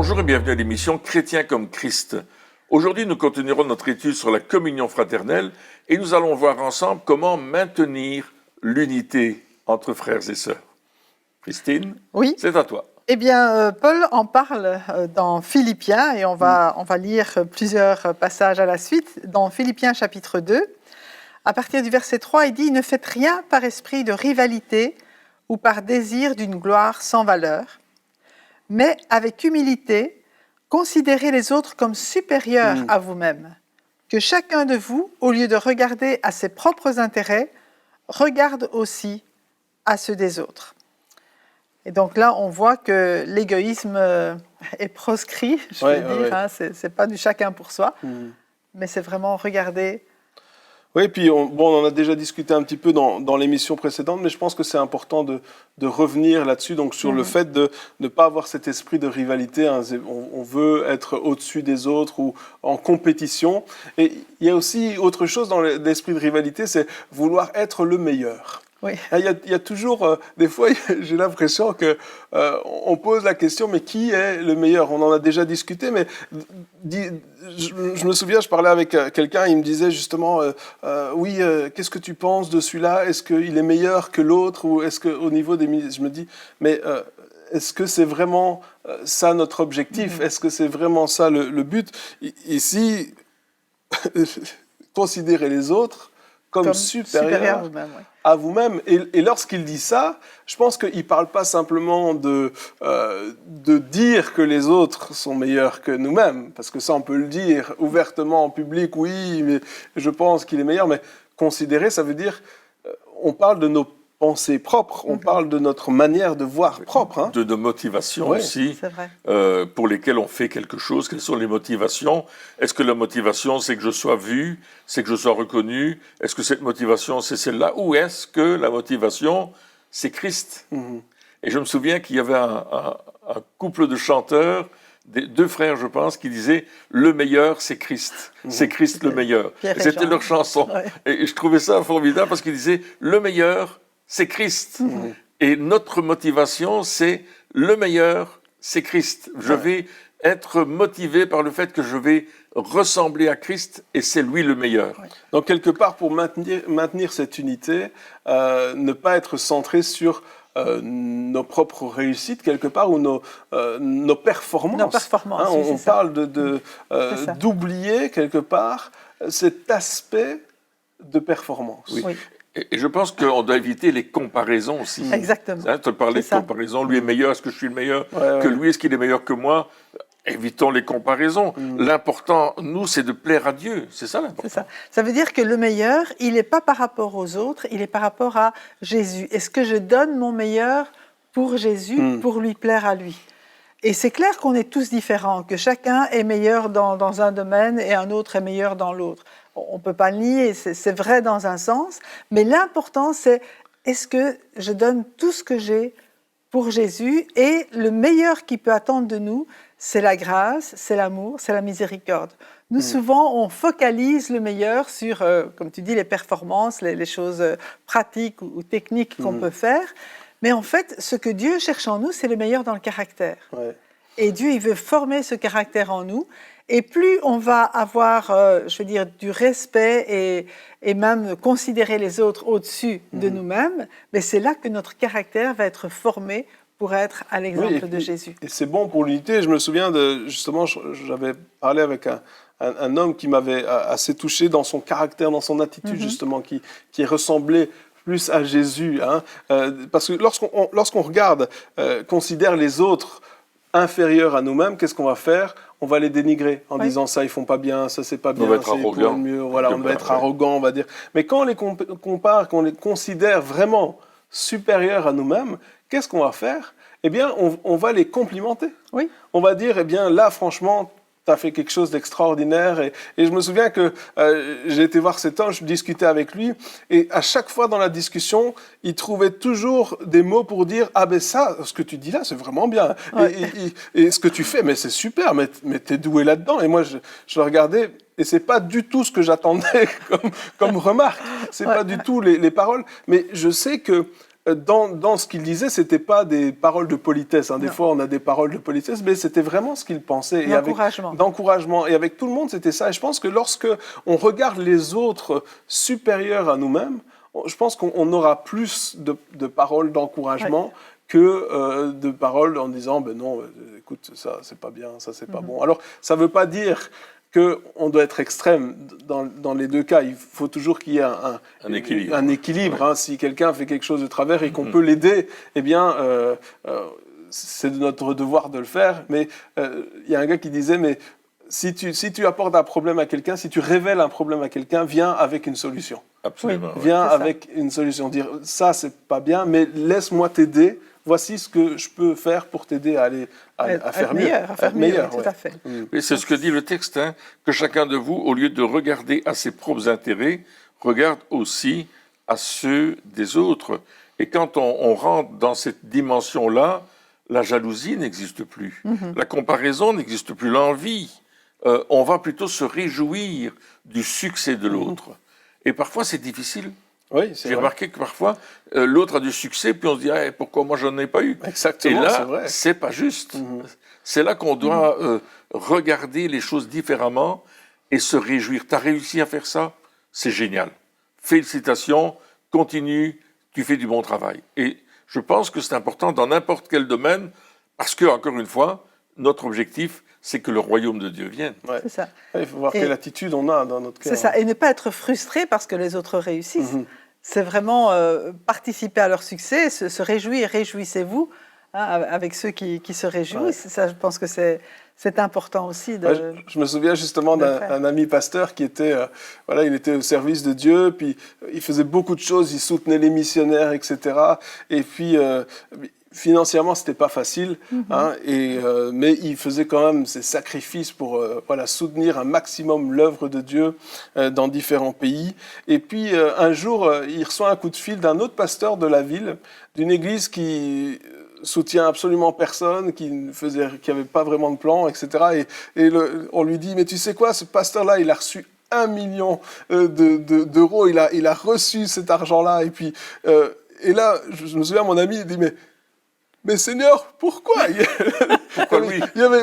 Bonjour et bienvenue à l'émission Chrétiens comme Christ. Aujourd'hui, nous continuerons notre étude sur la communion fraternelle et nous allons voir ensemble comment maintenir l'unité entre frères et sœurs. Christine, oui. C'est à toi. Eh bien, Paul en parle dans Philippiens et on va lire plusieurs passages à la suite. Dans Philippiens chapitre 2, à partir du verset 3, il dit « Ne faites rien par esprit de rivalité ou par désir d'une gloire sans valeur, mais avec humilité, considérez les autres comme supérieurs à vous-même. Que chacun de vous, au lieu de regarder à ses propres intérêts, regarde aussi à ceux des autres. » Et donc là, on voit que l'égoïsme est proscrit, je veux dire. Hein, c'est pas du chacun pour soi, mais c'est vraiment regarder. Oui, puis on en a déjà discuté un petit peu dans l'émission précédente, mais je pense que c'est important de revenir là-dessus, donc sur le fait de ne pas avoir cet esprit de rivalité. Hein, on veut être au-dessus des autres ou en compétition. Et il y a aussi autre chose dans l'esprit de rivalité, c'est vouloir être le meilleur. Oui. Il y a toujours, des fois, j'ai l'impression que on pose la question, mais qui est le meilleur? On en a déjà discuté, mais je me souviens, je parlais avec quelqu'un, il me disait justement, oui, qu'est-ce que tu penses de celui-là? Est-ce qu'il est meilleur que l'autre? Ou est-ce qu'au niveau des ministres, je me dis, mais est-ce que c'est vraiment ça notre objectif? Est-ce que c'est vraiment ça le but? Ici, considérer les autres comme supérieurs à vous-même. Et lorsqu'il dit ça, je pense qu'il ne parle pas simplement de dire que les autres sont meilleurs que nous-mêmes, parce que ça, on peut le dire ouvertement en public, oui, mais je pense qu'il est meilleur, mais considérer, ça veut dire, on parle de nos pensées propres, on parle de notre manière de voir propre. Hein. De nos motivations aussi, pour lesquelles on fait quelque chose. Quelles sont les motivations? Est-ce que la motivation, c'est que je sois vu, c'est que je sois reconnu? Est-ce que cette motivation, c'est celle-là? Ou est-ce que la motivation, c'est Christ? Et je me souviens qu'il y avait un couple de chanteurs, deux frères, je pense, qui disaient « Le meilleur, c'est Christ. C'est Christ le meilleur. » C'était leur chanson. Et je trouvais ça formidable parce qu'ils disaient « Le meilleur, c'est Christ. Et notre motivation, c'est le meilleur, c'est Christ. Je vais être motivé par le fait que je vais ressembler à Christ et c'est lui le meilleur. Donc, quelque part, pour maintenir cette unité, ne pas être centré sur nos propres réussites, quelque part, ou nos performances. Nos performances, hein, on parle d'oublier, quelque part, cet aspect de performance. Oui. Et je pense qu'on doit éviter les comparaisons aussi. Exactement. Hein, tu parlais de comparaison, lui est meilleur, est-ce que je suis le meilleur que lui, est-ce qu'il est meilleur que moi? Évitons les comparaisons. L'important, nous, c'est de plaire à Dieu. C'est ça l'important. C'est ça. Ça veut dire que le meilleur, il n'est pas par rapport aux autres, il est par rapport à Jésus. Est-ce que je donne mon meilleur pour Jésus, pour lui plaire à lui? Et c'est clair qu'on est tous différents, que chacun est meilleur dans un domaine et un autre est meilleur dans l'autre. On ne peut pas le nier, c'est vrai dans un sens, mais l'important c'est est-ce que je donne tout ce que j'ai pour Jésus et le meilleur qu'il peut attendre de nous, c'est la grâce, c'est l'amour, c'est la miséricorde. Nous, souvent, on focalise le meilleur sur, comme tu dis, les performances, les choses pratiques ou techniques qu'on peut faire, mais en fait, ce que Dieu cherche en nous, c'est le meilleur dans le caractère. Et Dieu, il veut former ce caractère en nous. Et plus on va avoir, je veux dire, du respect et même considérer les autres au-dessus de nous-mêmes, mais c'est là que notre caractère va être formé pour être à l'exemple de Jésus. Et c'est bon pour l'unité. Je me souviens, justement, j'avais parlé avec un homme qui m'avait assez touché dans son caractère, dans son attitude, justement, qui ressemblait plus à Jésus. Hein, parce que lorsqu'on regarde, considère les autres inférieurs à nous-mêmes, qu'est-ce qu'on va faire? On va les dénigrer en disant ça, ils font pas bien, ça c'est pas bien, on va être arrogant. Mieux. Voilà, on va être arrogant, on va dire. Mais quand on les compare, qu'on les considère vraiment supérieurs à nous-mêmes, qu'est-ce qu'on va faire? Eh bien, on va les complimenter. Oui. On va dire, eh bien, là, franchement, tu as fait quelque chose d'extraordinaire. Et je me souviens que j'ai été voir cet homme, je discutais avec lui, et à chaque fois dans la discussion, il trouvait toujours des mots pour dire « Ah ben ça, ce que tu dis là, c'est vraiment bien. Et ce que tu fais, mais c'est super, mais tu es doué là-dedans. » Et moi, je le regardais, et c'est pas du tout ce que j'attendais comme remarque. C'est pas du tout les paroles. Mais je sais que dans ce qu'il disait, c'était pas des paroles de politesse. Hein. Des fois, on a des paroles de politesse, mais c'était vraiment ce qu'il pensait. D'encouragement. Et avec tout le monde, c'était ça. Et je pense que lorsque on regarde les autres supérieurs à nous-mêmes, je pense qu'on aura plus de paroles d'encouragement que de paroles en disant ben non, écoute, ça c'est pas bien, ça c'est pas bon. Alors, ça veut pas dire qu'on doit être extrême dans les deux cas. Il faut toujours qu'il y ait un équilibre. Hein. Si quelqu'un fait quelque chose de travers et qu'on peut l'aider, eh bien, c'est de notre devoir de le faire. Mais il y a un gars qui disait, mais si tu apportes un problème à quelqu'un, si tu révèles un problème à quelqu'un, viens avec une solution. Absolument. Viens avec une solution. Dire, ça, c'est pas bien, mais laisse-moi t'aider. Voici ce que je peux faire pour t'aider à aller à faire mieux. À faire meilleur, tout à fait. Et c'est ce que dit le texte, hein, que chacun de vous, au lieu de regarder à ses propres intérêts, regarde aussi à ceux des autres. Et quand on rentre dans cette dimension-là, la jalousie n'existe plus, la comparaison n'existe plus, l'envie. On va plutôt se réjouir du succès de l'autre. Et parfois, c'est difficile. Oui, j'ai remarqué que parfois, l'autre a du succès, puis on se dit hey, pourquoi moi, je n'en ai pas eu. Exactement, et là, c'est pas juste. C'est là qu'on doit regarder les choses différemment et se réjouir. Tu as réussi à faire ça, c'est génial. Félicitations, continue, tu fais du bon travail. Et je pense que c'est important dans n'importe quel domaine, parce que, encore une fois, notre objectif, c'est que le royaume de Dieu vienne. Ouais. C'est ça. Il faut voir quelle attitude on a dans notre cœur. C'est ça. Et ne pas être frustré parce que les autres réussissent. C'est vraiment participer à leur succès, se réjouir. Réjouissez-vous hein, avec ceux qui se réjouissent. Ça, je pense que c'est important aussi. Je me souviens justement d'un ami pasteur qui était, il était au service de Dieu, puis il faisait beaucoup de choses, il soutenait les missionnaires, etc. Et puis... financièrement, c'était pas facile, hein, mais il faisait quand même ses sacrifices pour soutenir un maximum l'œuvre de Dieu dans différents pays. Et puis un jour, il reçoit un coup de fil d'un autre pasteur de la ville, d'une église qui soutient absolument personne, qui avait pas vraiment de plan, etc. On lui dit, mais tu sais quoi, ce pasteur-là, il a reçu 1 million d'euros, il a reçu cet argent-là. Et là, je me souviens, mon ami, il dit, mais Seigneur, pourquoi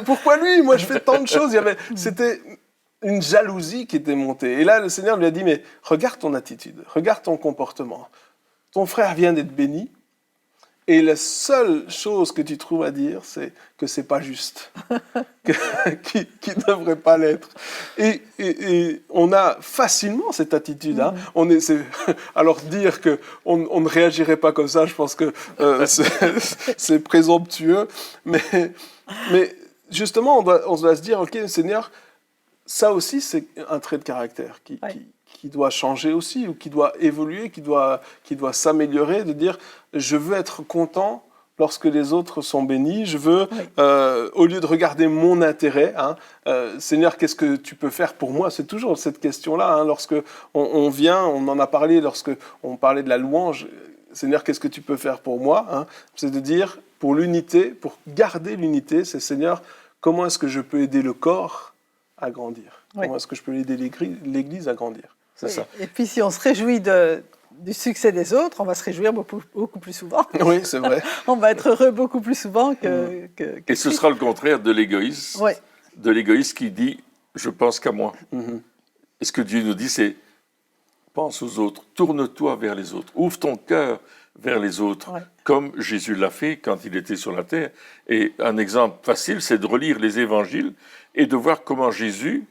pourquoi lui? Moi, je fais tant de choses. C'était une jalousie qui était montée. Et là, le Seigneur lui a dit, mais regarde ton attitude, regarde ton comportement. Ton frère vient d'être béni. Et la seule chose que tu trouves à dire, c'est que c'est pas juste, qui devrait pas l'être. Et on a facilement cette attitude. Hein. Alors dire que on ne réagirait pas comme ça, je pense que c'est présomptueux. Mais justement, on doit se dire, ok, Seigneur, ça aussi c'est un trait de caractère qui doit changer aussi, ou qui doit évoluer, qui doit s'améliorer, de dire je veux être content lorsque les autres sont bénis, je veux, au lieu de regarder mon intérêt, hein, Seigneur, qu'est-ce que tu peux faire pour moi? C'est toujours cette question-là, hein, lorsque on vient, on en a parlé, lorsque on parlait de la louange, Seigneur, qu'est-ce que tu peux faire pour moi, hein? C'est de dire, pour l'unité, pour garder l'unité, c'est Seigneur, comment est-ce que je peux aider le corps à grandir? Comment est-ce que je peux aider l'Église à grandir? C'est ça. Et puis si on se réjouit du succès des autres, on va se réjouir beaucoup plus souvent. Oui, c'est vrai. On va être heureux beaucoup plus souvent que Et ce sera le contraire de l'égoïsme. Oui. De l'égoïsme qui dit « je pense qu'à moi ». Et ce que Dieu nous dit, c'est « pense aux autres, tourne-toi vers les autres, ouvre ton cœur vers les autres », comme Jésus l'a fait quand il était sur la terre. Et un exemple facile, c'est de relire les évangiles et de voir comment Jésus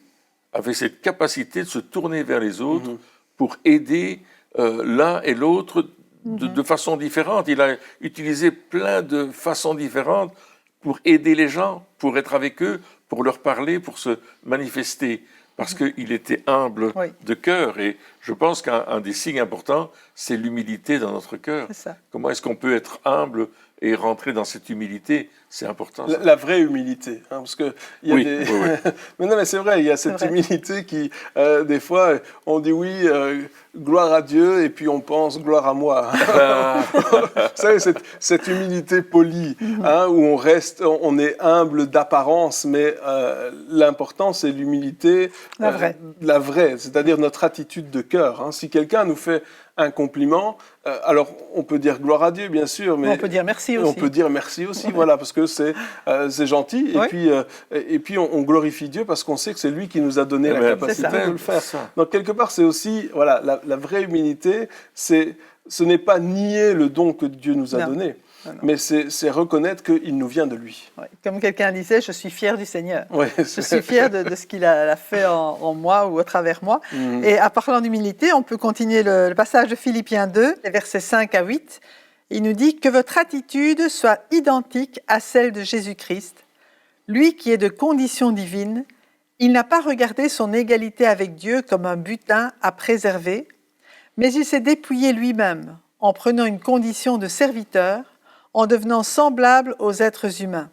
avait cette capacité de se tourner vers les autres pour aider l'un et l'autre de façon différente. Il a utilisé plein de façons différentes pour aider les gens, pour être avec eux, pour leur parler, pour se manifester, parce qu'il était humble de cœur. Et je pense qu'un des signes importants, c'est l'humilité dans notre cœur. Comment est-ce qu'on peut être humble et rentrer dans cette humilité? C'est important. La vraie humilité. Hein, parce que il y a des... mais non, mais c'est vrai, il y a cette humilité qui, des fois, on dit oui, gloire à Dieu, et puis on pense gloire à moi. Vous savez, cette humilité polie, hein, où on est humble d'apparence, mais l'important, c'est l'humilité, la vraie, c'est-à-dire notre attitude de cœur. cœur. Hein. Si quelqu'un nous fait un compliment, alors on peut dire gloire à Dieu, bien sûr, mais on peut dire merci aussi. On peut dire merci aussi, voilà, parce que c'est gentil. Et puis on glorifie Dieu parce qu'on sait que c'est lui qui nous a donné la capacité de le faire. Donc quelque part, c'est aussi, voilà, la vraie humilité, ce n'est pas nier le don que Dieu nous a donné. Non. Mais c'est reconnaître qu'il nous vient de lui. Ouais. Comme quelqu'un disait, je suis fier du Seigneur. Ouais, je suis fier de ce qu'il a fait en moi ou à travers moi. Et en parlant d'humilité, on peut continuer le passage de Philippiens 2, les versets 5 à 8. Il nous dit « Que votre attitude soit identique à celle de Jésus-Christ, lui qui est de condition divine. Il n'a pas regardé son égalité avec Dieu comme un butin à préserver, mais il s'est dépouillé lui-même en prenant une condition de serviteur, en devenant semblable aux êtres humains.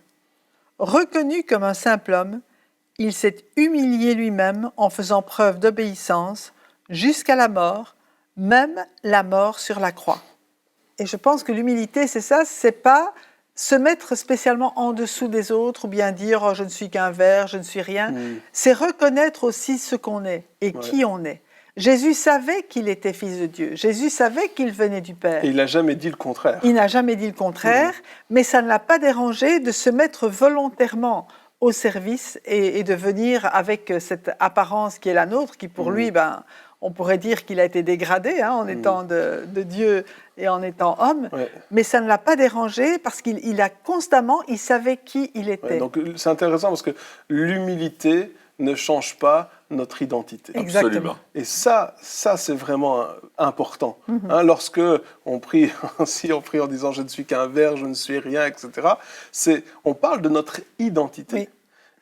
Reconnu comme un simple homme, il s'est humilié lui-même en faisant preuve d'obéissance jusqu'à la mort, même la mort sur la croix. » Et je pense que l'humilité, c'est ça, c'est pas se mettre spécialement en dessous des autres ou bien dire oh, « je ne suis qu'un ver, je ne suis rien ». C'est reconnaître aussi ce qu'on est et qui on est. Jésus savait qu'il était fils de Dieu. Jésus savait qu'il venait du Père. Et il n'a jamais dit le contraire. Il n'a jamais dit le contraire, mais ça ne l'a pas dérangé de se mettre volontairement au service et de venir avec cette apparence qui est la nôtre, qui pour lui, on pourrait dire qu'il a été dégradé en étant de Dieu et en étant homme, mais ça ne l'a pas dérangé parce qu'il a constamment, il savait qui il était. Donc c'est intéressant parce que l'humilité ne change pas notre identité. Exactement. Et ça c'est vraiment important. Lorsque on prie en disant « je ne suis qu'un ver, je ne suis rien », etc., on parle de notre identité. Oui.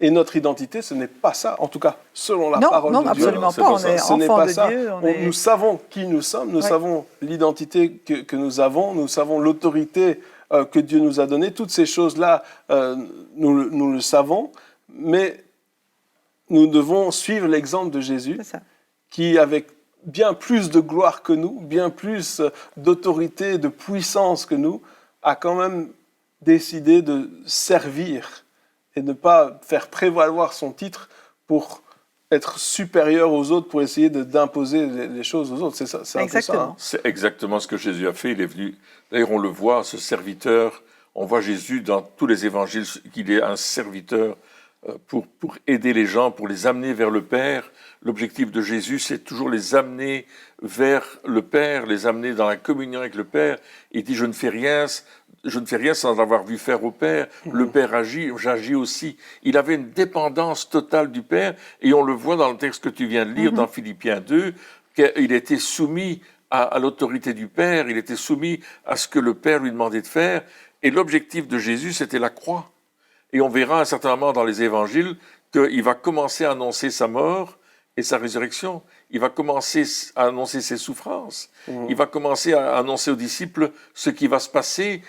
Et notre identité, ce n'est pas ça, en tout cas, selon la parole de Dieu. Non, absolument pas. On est enfant de Dieu. Nous savons qui nous sommes, nous savons l'identité que nous savons l'autorité que Dieu nous a donnée. Toutes ces choses-là, nous le savons, mais nous devons suivre l'exemple de Jésus, qui, avec bien plus de gloire que nous, bien plus d'autorité, de puissance que nous, a quand même décidé de servir et de ne pas faire prévaloir son titre pour être supérieur aux autres, pour essayer d'imposer les choses aux autres. C'est ça, c'est un peu ça. Hein. C'est exactement ce que Jésus a fait. Il est venu, d'ailleurs on le voit, ce serviteur, on voit Jésus dans tous les évangiles, qu'il est un serviteur pour aider les gens, pour les amener vers le Père. L'objectif de Jésus, c'est toujours les amener vers le Père, les amener dans la communion avec le Père. Il dit, je ne fais rien sans avoir vu faire au Père. Le Père agit, j'agis aussi. Il avait une dépendance totale du Père, et on le voit dans le texte que tu viens de lire, dans Philippiens 2, qu'il était soumis à l'autorité du Père, il était soumis à ce que le Père lui demandait de faire, et l'objectif de Jésus, c'était la croix. Et on verra à un certain moment dans les évangiles qu'il va commencer à annoncer sa mort et sa résurrection. Il va commencer à annoncer ses souffrances. Il va commencer à annoncer aux disciples ce qui va se passer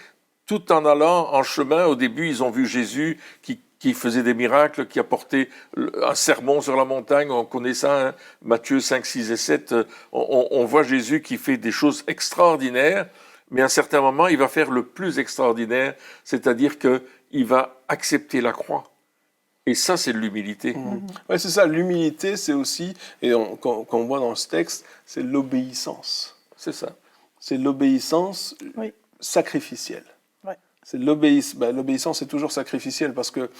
tout en allant en chemin. Au début, ils ont vu Jésus qui faisait des miracles, qui apportait un sermon sur la montagne. On connaît ça, hein, Matthieu 5, 6 et 7. On voit Jésus qui fait des choses extraordinaires, mais à un certain moment, il va faire le plus extraordinaire, c'est-à-dire qu'il va accepter la croix. Et ça, c'est de l'humilité. Oui, c'est ça. L'humilité, c'est aussi, et quand on voit dans ce texte, c'est l'obéissance. C'est ça. C'est l'obéissance sacrificielle. Oui. L'obéissance, c'est toujours sacrificielle parce que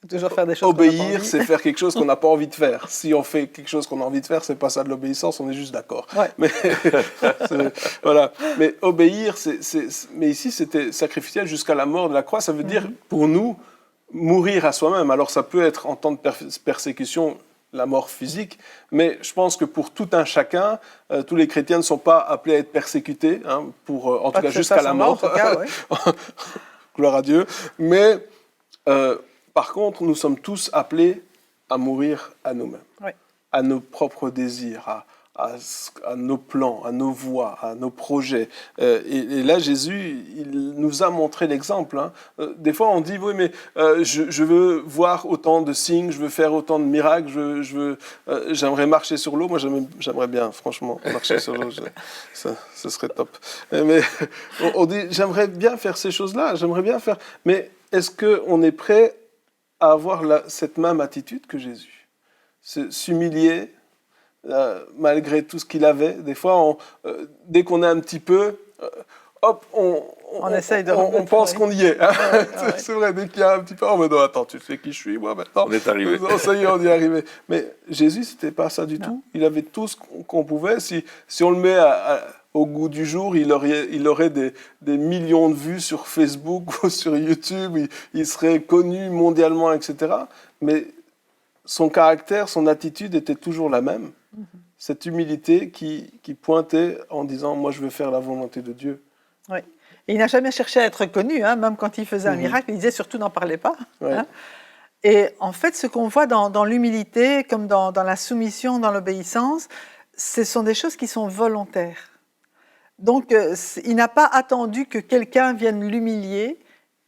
toujours faire des choses obéir, c'est faire quelque chose qu'on n'a pas envie de faire. Si on fait quelque chose qu'on a envie de faire, c'est pas ça de l'obéissance, on est juste d'accord. Ouais. Mais voilà. Mais obéir, mais ici, c'était sacrificiel jusqu'à la mort de la croix. Ça veut dire, pour nous, mourir à soi-même. Alors, ça peut être en temps de persécution, la mort physique, mais je pense que pour tout un chacun, tous les chrétiens ne sont pas appelés à être persécutés, hein, en tout cas jusqu'à la mort. Gloire à Dieu. Mais par contre, nous sommes tous appelés à mourir à nous-mêmes, à nos propres désirs, à nos plans, à nos voies, à nos projets. Et là, Jésus, il nous a montré l'exemple. Hein. Des fois, on dit, oui, mais je veux voir autant de signes, je veux faire autant de miracles, j'aimerais marcher sur l'eau. Moi, j'aimerais bien, franchement, marcher sur l'eau. Ce serait top. Mais on dit, j'aimerais bien faire ces choses-là, j'aimerais bien faire... Mais est-ce qu'on est prêt à avoir cette même attitude que Jésus ? S'humilier, malgré tout ce qu'il avait. Des fois, dès qu'on est un petit peu, hop, on essaye de on pense qu'on y est. Hein. Ouais. C'est vrai, dès qu'il y a un petit peu, mais non, attends, tu sais qui je suis, moi maintenant. On est arrivé. Ça y est, on y est arrivé. Mais Jésus, c'était pas ça du tout. Il avait tout ce qu'on pouvait. Si on le met au goût du jour, il aurait des millions de vues sur Facebook ou sur YouTube. Il serait connu mondialement, etc. Mais son caractère, son attitude était toujours la même. Cette humilité qui pointait en disant « Moi, je veux faire la volonté de Dieu ». Oui. Et il n'a jamais cherché à être connu, hein, même quand il faisait un miracle, il disait surtout n'en parlez pas. Ouais. Hein. Et en fait, ce qu'on voit dans l'humilité, comme dans la soumission, dans l'obéissance, ce sont des choses qui sont volontaires. Donc, il n'a pas attendu que quelqu'un vienne l'humilier,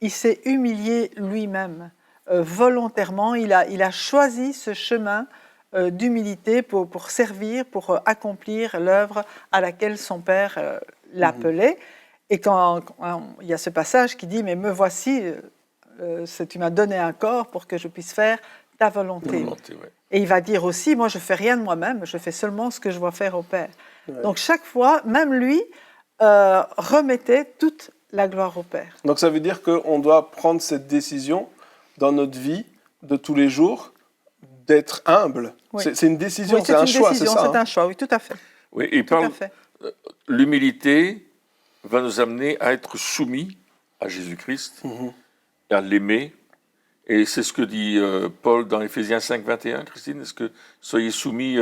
il s'est humilié lui-même. Volontairement, il a choisi ce chemin d'humilité pour servir, pour accomplir l'œuvre à laquelle son père l'appelait. Et quand il y a ce passage qui dit « Mais me voici, tu m'as donné un corps pour que je puisse faire ta volonté. » Ouais. Et il va dire aussi « Moi, je ne fais rien de moi-même, je fais seulement ce que je vois faire au Père. Ouais. » Donc, chaque fois, même lui, remettait toute la gloire au Père. Donc, ça veut dire qu'on doit prendre cette décision dans notre vie de tous les jours d'être humble. Oui. C'est une décision, oui, c'est un choix, c'est ça. C'est un choix, oui, tout à fait. Oui, il parle. L'humilité va nous amener à être soumis à Jésus-Christ, et à l'aimer. Et c'est ce que dit Paul dans Éphésiens 5, 21, Christine. Est-ce que soyez soumis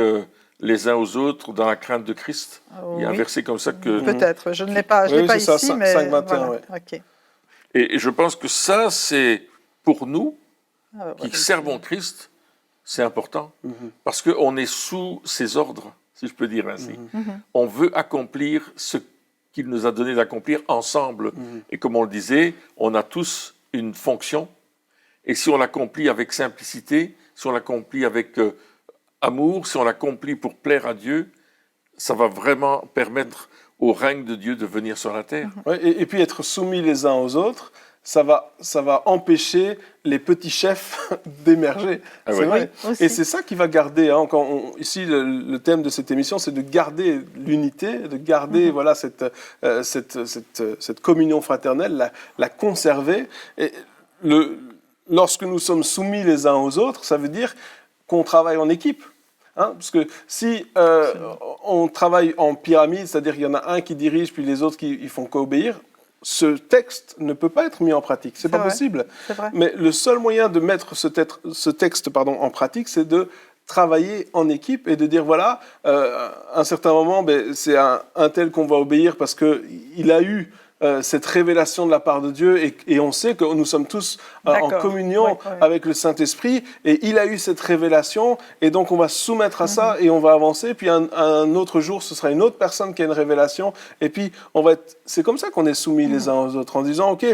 les uns aux autres dans la crainte de Christ? Il y a un verset comme ça que... Peut-être, je ne l'ai pas, l'ai pas ici, ça, mais 5, 21, voilà. Ouais. Okay. Et je pense que ça, c'est pour nous qui servons Christ, c'est important, parce qu'on est sous ses ordres, si je peux dire ainsi. On veut accomplir ce qu'il nous a donné d'accomplir ensemble. Et comme on le disait, on a tous une fonction, et si on l'accomplit avec simplicité, si on l'accomplit avec amour, si on l'accomplit pour plaire à Dieu, ça va vraiment permettre au règne de Dieu de venir sur la terre. Ouais, et puis être soumis les uns aux autres, ça va empêcher les petits chefs d'émerger. Ah c'est ouais. vrai. Et c'est ça qui va garder. Hein, ici, le thème de cette émission, c'est de garder l'unité, de garder voilà, cette communion fraternelle, la conserver. Et lorsque nous sommes soumis les uns aux autres, ça veut dire qu'on travaille en équipe. Hein, parce que si on travaille en pyramide, c'est-à-dire qu'il y en a un qui dirige, puis les autres qui font qu'obéir, ce texte ne peut pas être mis en pratique. C'est pas possible. C'est vrai. Mais le seul moyen de mettre ce texte en pratique, c'est de travailler en équipe et de dire, voilà, à un certain moment, c'est un tel qu'on va obéir parce qu'il a eu cette révélation de la part de Dieu et on sait que nous sommes tous en communion avec le Saint-Esprit et il a eu cette révélation et donc on va se soumettre à ça et on va avancer. Puis un autre jour, ce sera une autre personne qui a une révélation et puis c'est comme ça qu'on est soumis les uns aux autres en disant, ok,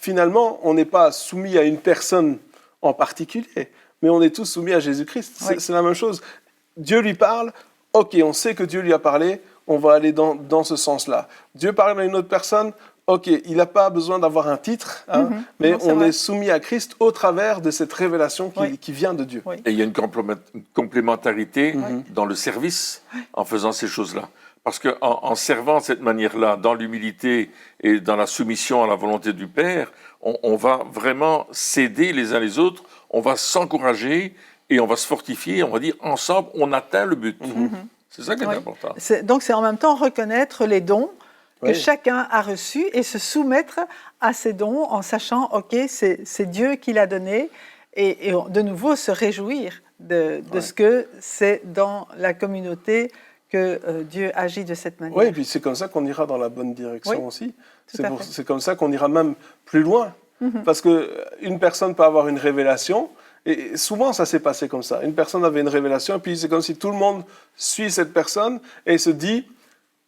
finalement, on n'est pas soumis à une personne en particulier, mais on est tous soumis à Jésus-Christ. C'est la même chose. Dieu lui parle, ok, on sait que Dieu lui a parlé, on va aller dans ce sens-là. Dieu parle à une autre personne, ok, il n'a pas besoin d'avoir un titre, mais on est soumis à Christ au travers de cette révélation qui vient de Dieu. Et il y a une complémentarité dans le service en faisant ces choses-là. Parce qu'en servant de cette manière-là, dans l'humilité et dans la soumission à la volonté du Père, on va vraiment s'aider les uns les autres, on va s'encourager et on va se fortifier, on va dire ensemble, on atteint le but. C'est ça qui est important. Donc c'est en même temps reconnaître les dons que chacun a reçus et se soumettre à ces dons en sachant, ok, c'est Dieu qui l'a donné et de nouveau se réjouir de ce que c'est dans la communauté que Dieu agit de cette manière. Oui, et puis c'est comme ça qu'on ira dans la bonne direction aussi. C'est comme ça qu'on ira même plus loin. Parce qu'une personne peut avoir une révélation. Et souvent, ça s'est passé comme ça. Une personne avait une révélation, et puis c'est comme si tout le monde suit cette personne et se dit,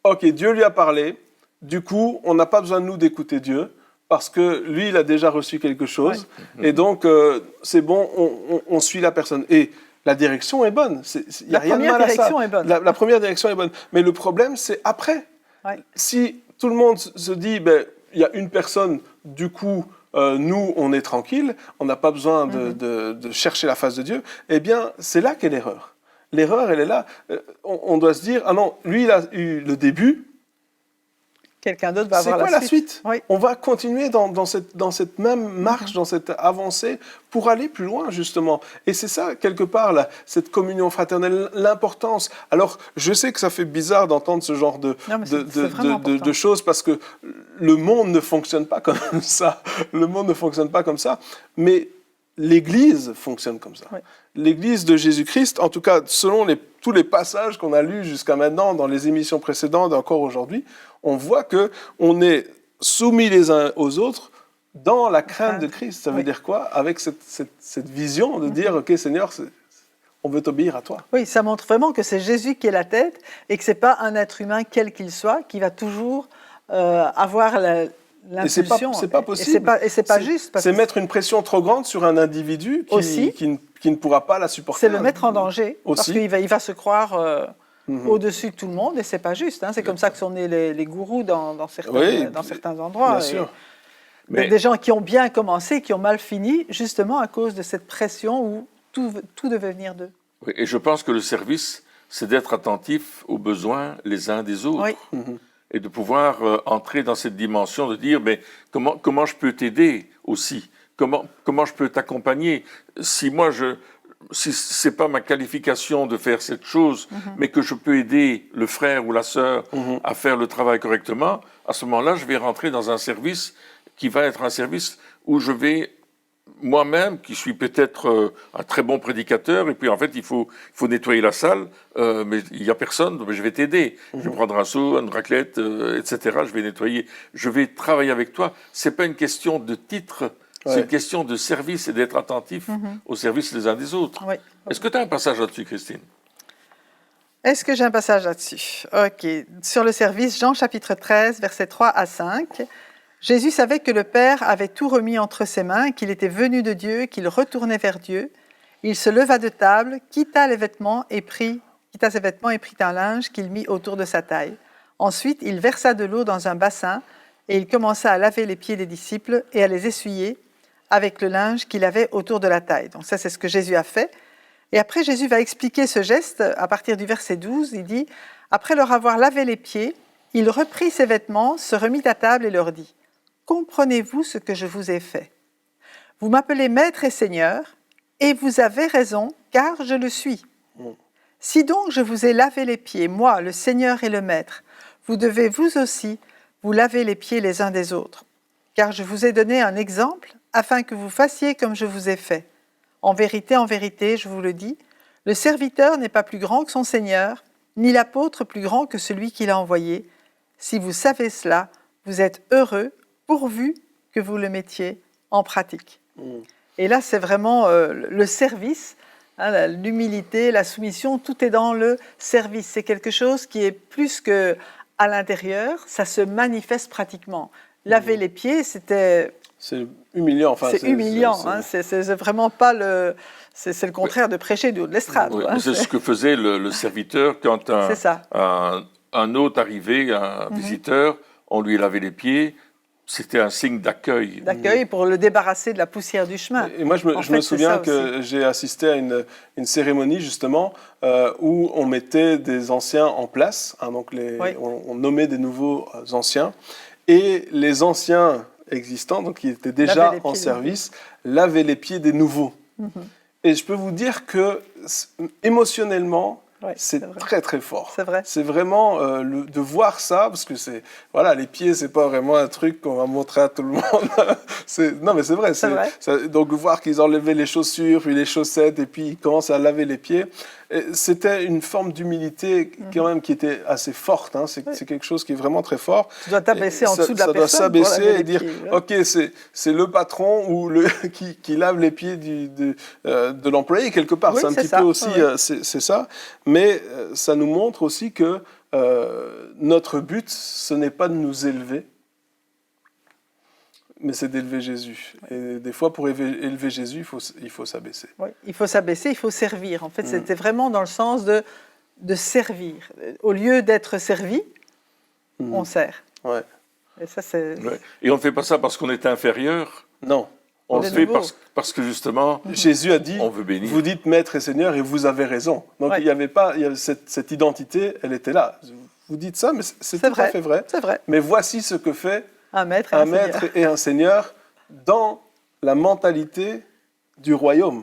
ok, Dieu lui a parlé, du coup, on n'a pas besoin de nous d'écouter Dieu, parce que lui, il a déjà reçu quelque chose, et donc c'est bon, on suit la personne. Et la direction est bonne, il n'y a rien de mal à ça. La première direction est bonne. Mais le problème, c'est après. Si tout le monde se dit, il y a une personne, du coup, nous, on est tranquille, on n'a pas besoin de chercher la face de Dieu, eh bien, c'est là qu'est l'erreur. L'erreur, elle est là. On doit se dire, ah non, lui, il a eu le début. Quelqu'un d'autre va avoir C'est quoi la suite? Oui. On va continuer dans cette même marche, dans cette avancée, pour aller plus loin, justement. Et c'est ça, quelque part, là, cette communion fraternelle, l'importance. Alors, je sais que ça fait bizarre d'entendre ce genre de choses, parce que le monde ne fonctionne pas comme ça. Le monde ne fonctionne pas comme ça. Mais l'Église fonctionne comme ça. Oui. L'Église de Jésus-Christ, en tout cas, selon tous les passages qu'on a lus jusqu'à maintenant, dans les émissions précédentes et encore aujourd'hui, on voit qu'on est soumis les uns aux autres dans la crainte de Christ. Ça veut dire quoi? Avec cette vision de dire, OK, Seigneur, on veut t'obéir à toi. Oui, ça montre vraiment que c'est Jésus qui est la tête et que ce n'est pas un être humain, quel qu'il soit, qui va toujours avoir l'impulsion. Et c'est pas possible. Et c'est pas juste. C'est mettre une pression trop grande sur un individu qui ne pourra pas la supporter. C'est le mettre en danger, parce qu'il va se croire au-dessus de tout le monde, et c'est pas juste. Hein. C'est comme ça que sont nés les gourous dans certains endroits. Bien sûr. Mais des gens qui ont bien commencé, qui ont mal fini, justement à cause de cette pression où tout devait venir d'eux. Oui, et je pense que le service, c'est d'être attentif aux besoins les uns des autres. Oui. Et de pouvoir entrer dans cette dimension de dire, mais comment je peux t'aider aussi? Comment je peux t'accompagner? Si c'est pas ma qualification de faire cette chose, mais que je peux aider le frère ou la sœur à faire le travail correctement, à ce moment-là, je vais rentrer dans un service qui va être un service où je vais moi-même, qui suis peut-être un très bon prédicateur, et puis en fait, il faut nettoyer la salle, mais il n'y a personne, mais je vais t'aider. Je vais prendre un seau, une raclette, etc. Je vais nettoyer. Je vais travailler avec toi. C'est pas une question de titre. C'est une question de service et d'être attentif au service les uns des autres. Oui. Est-ce que tu as un passage là-dessus, Christine? Est-ce que j'ai un passage là-dessus? Ok. Sur le service, Jean chapitre 13, versets 3 à 5. Jésus savait que le Père avait tout remis entre ses mains, qu'il était venu de Dieu, qu'il retournait vers Dieu. Il se leva de table, quitta ses vêtements et prit un linge qu'il mit autour de sa taille. Ensuite, il versa de l'eau dans un bassin et il commença à laver les pieds des disciples et à les essuyer avec le linge qu'il avait autour de la taille. Donc ça, c'est ce que Jésus a fait. Et après, Jésus va expliquer ce geste à partir du verset 12. Il dit « Après leur avoir lavé les pieds, il reprit ses vêtements, se remit à table et leur dit « Comprenez-vous ce que je vous ai fait? Vous m'appelez Maître et Seigneur, et vous avez raison, car je le suis. Si donc je vous ai lavé les pieds, moi, le Seigneur et le Maître, vous devez vous aussi vous laver les pieds les uns des autres. Car je vous ai donné un exemple, afin que vous fassiez comme je vous ai fait. En vérité, je vous le dis, le serviteur n'est pas plus grand que son Seigneur, ni l'apôtre plus grand que celui qui l'a envoyé. Si vous savez cela, vous êtes heureux, pourvu que vous le mettiez en pratique. » Et là, c'est vraiment le service, hein, l'humilité, la soumission, tout est dans le service. C'est quelque chose qui est plus qu'à l'intérieur, ça se manifeste pratiquement. Laver les pieds, c'était... C'est humiliant. Enfin, c'est humiliant, c'est vraiment pas le... C'est le contraire de prêcher du haut de l'estrade. Oui, c'est ce que faisait le serviteur quand un hôte arrivait, un visiteur, on lui lavait les pieds. C'était un signe d'accueil. D'accueil pour le débarrasser de la poussière du chemin. Et moi, je me souviens que j'ai assisté à une cérémonie, justement, où on mettait des anciens en place. Hein, donc on nommait des nouveaux anciens. Et les anciens existants, donc qui étaient déjà en service, lavaient les pieds des nouveaux. Et je peux vous dire que, émotionnellement, c'est très très fort. C'est vrai. C'est vraiment de voir ça, parce que les pieds, c'est pas vraiment un truc qu'on va montrer à tout le monde. Non, mais c'est vrai. Donc voir qu'ils enlevaient les chaussures, puis les chaussettes, et puis ils commencent à laver les pieds. C'était une forme d'humilité quand même qui était assez forte. Hein. C'est quelque chose qui est vraiment très fort. Tu dois t'abaisser en dessous de la personne. Ça doit s'abaisser et dire, ok, c'est le patron ou qui lave les pieds de l'employé quelque part. Oui, c'est un petit peu aussi, c'est ça. Mais ça nous montre aussi que notre but, ce n'est pas de nous élever, mais c'est d'élever Jésus. Et des fois, pour élever Jésus, il faut s'abaisser. Oui, il faut s'abaisser, il faut servir. En fait, c'était vraiment dans le sens de servir. Au lieu d'être servi, on sert. Ouais. Et ça, c'est... Et on ne fait pas ça parce qu'on est inférieur. Non. On De le fait nouveau. parce que justement, Jésus a dit, on veut bénir. vous dites Maître et Seigneur et vous avez raison. Donc Ouais. il y avait cette identité, elle était là. Vous dites ça, mais c'est tout à fait vrai. C'est vrai. Mais voici ce que fait Un maître et un un seigneur. maître et un seigneur dans la mentalité du royaume.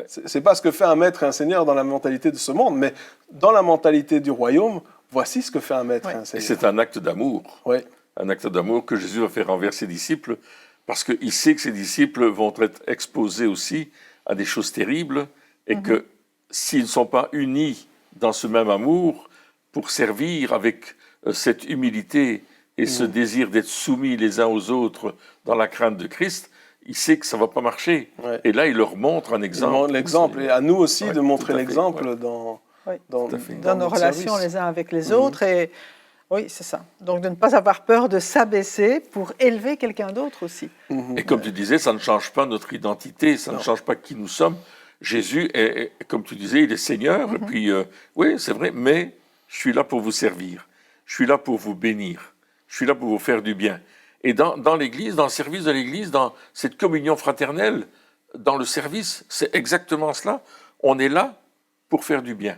C'est pas ce que fait un maître et un seigneur dans la mentalité de ce monde, mais dans la mentalité du royaume, voici ce que fait un maître et un Et seigneur. c'est un acte d'amour. Oui. Un acte d'amour que Jésus va faire envers ses disciples, parce qu'il sait que ses disciples vont être exposés aussi à des choses terribles, et que s'ils ne sont pas unis dans ce même amour, pour servir avec cette humilité et ce désir d'être soumis les uns aux autres dans la crainte de Christ, il sait que ça ne va pas marcher. Ouais. Et là, il leur montre un Il exemple. montre l'exemple, et à nous aussi Ouais, de montrer tout à fait, l'exemple ouais. dans, Oui. dans, Tout à fait. Dans nos notre relations service. les uns avec les autres. Et oui, c'est ça. Donc de ne pas avoir peur de s'abaisser pour élever quelqu'un d'autre aussi. Et comme tu disais, ça ne change pas notre identité, ça ne change pas qui nous sommes. Jésus est, comme tu disais, il est Seigneur. Et puis, oui, c'est vrai, mais je suis là pour vous servir. Je suis là pour vous bénir. Je suis là pour vous faire du bien. Et dans l'Église, dans le service de l'Église, dans cette communion fraternelle, dans le service, c'est exactement cela. On est là pour faire du bien.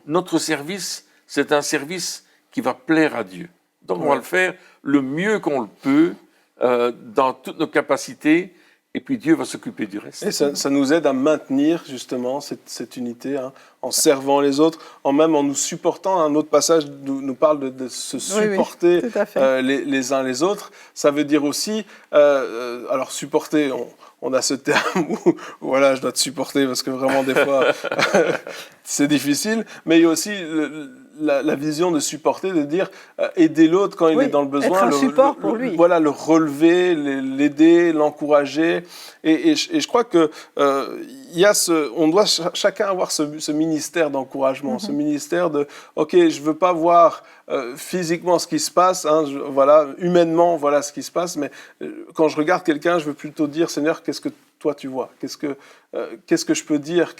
Notre service, c'est un service qui va plaire à Dieu. Donc on va le faire le mieux qu'on le peut, dans toutes nos capacités, et puis Dieu va s'occuper du reste. Et ça nous aide à maintenir justement cette unité, hein, en servant les autres, en nous supportant. Un autre passage nous parle de se supporter tout à fait. les uns les autres. Ça veut dire aussi, alors supporter, on a ce terme où voilà, je dois te supporter parce que vraiment des fois c'est difficile, mais il y a aussi la vision de supporter, de dire aider l'autre quand il est dans le besoin, être un support pour lui. Voilà, le relever, l'aider, l'encourager. Et je crois que il y a on doit chacun avoir ce ministère d'encouragement, ce ministère de ok, je veux pas voir physiquement ce qui se passe, hein, voilà, humainement voilà ce qui se passe, mais quand je regarde quelqu'un, je veux plutôt dire Seigneur, qu'est-ce que toi tu vois, qu'est-ce que je peux dire,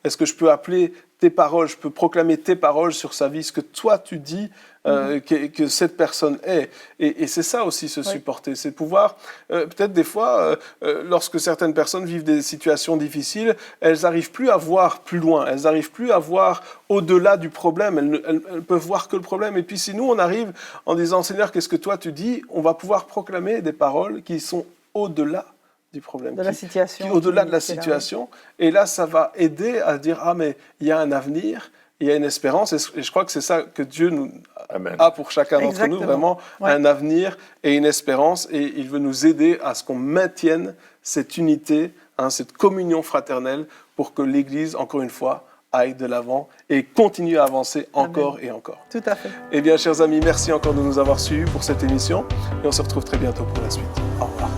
est-ce que je peux appeler tes paroles, je peux proclamer tes paroles sur sa vie, ce que toi tu dis que cette personne est. Et c'est ça aussi, se supporter, c'est pouvoir, peut-être des fois, lorsque certaines personnes vivent des situations difficiles, elles n'arrivent plus à voir plus loin, elles n'arrivent plus à voir au-delà du problème, elles peuvent voir que le problème. Et puis si nous, on arrive en disant, Seigneur, qu'est-ce que toi tu dis, on va pouvoir proclamer des paroles qui sont au-delà du problème, De la situation. au-delà de la qui est là, situation. Et là, ça va aider à dire, ah mais il y a un avenir, il y a une espérance, et je crois que c'est ça que Dieu a pour chacun d'entre nous, vraiment un avenir et une espérance, et il veut nous aider à ce qu'on maintienne cette unité, hein, cette communion fraternelle, pour que l'Église, encore une fois, aille de l'avant et continue à avancer encore et encore. Tout à fait. Eh bien, chers amis, merci encore de nous avoir suivis pour cette émission, et on se retrouve très bientôt pour la suite. Au revoir.